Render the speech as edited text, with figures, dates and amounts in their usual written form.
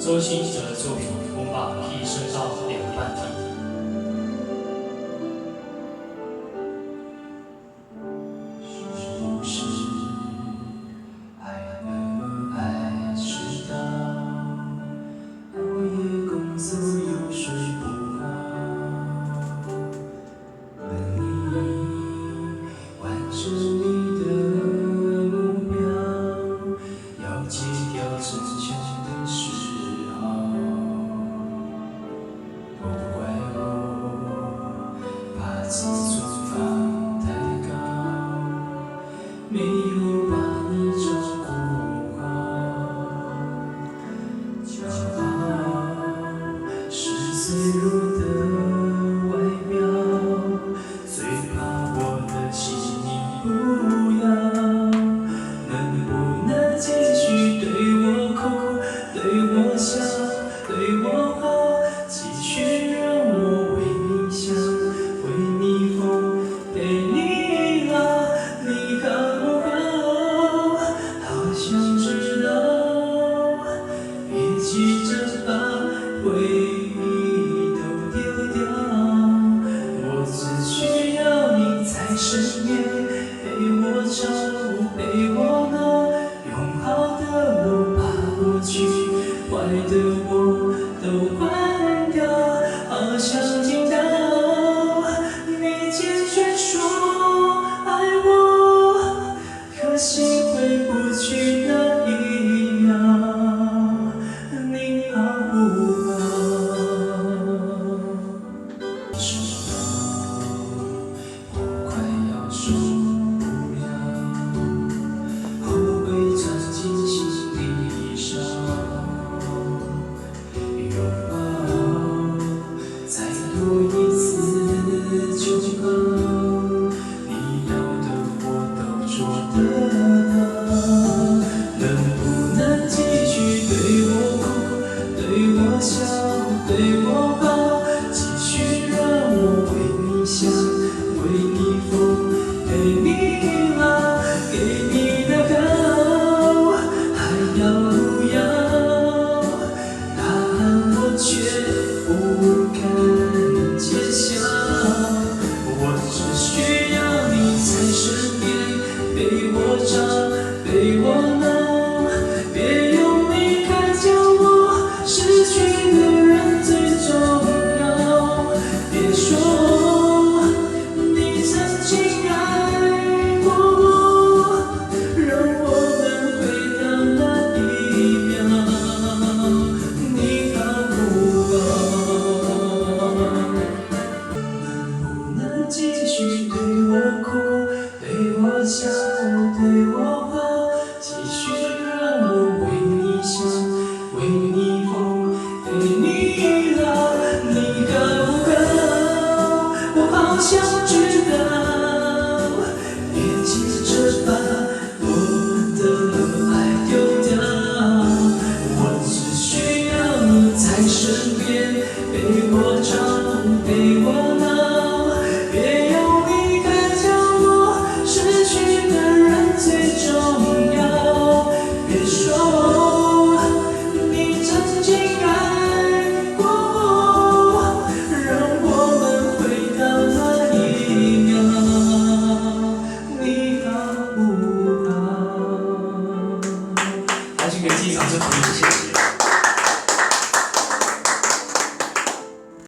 周兴哲的作品，我们把 P 升到2个半 T。 自尊放太高，没有把你照顾好。骄傲是脆弱的外表，最怕我的心你不要。能不能继续对我哭，对我笑，对我好，继续让我为你想。 陪你老，你好不好？好想知道，别急着把回忆都丢掉。我只需要你在身边，陪我吵，陪我闹，用好的我把过去，坏的我都怪。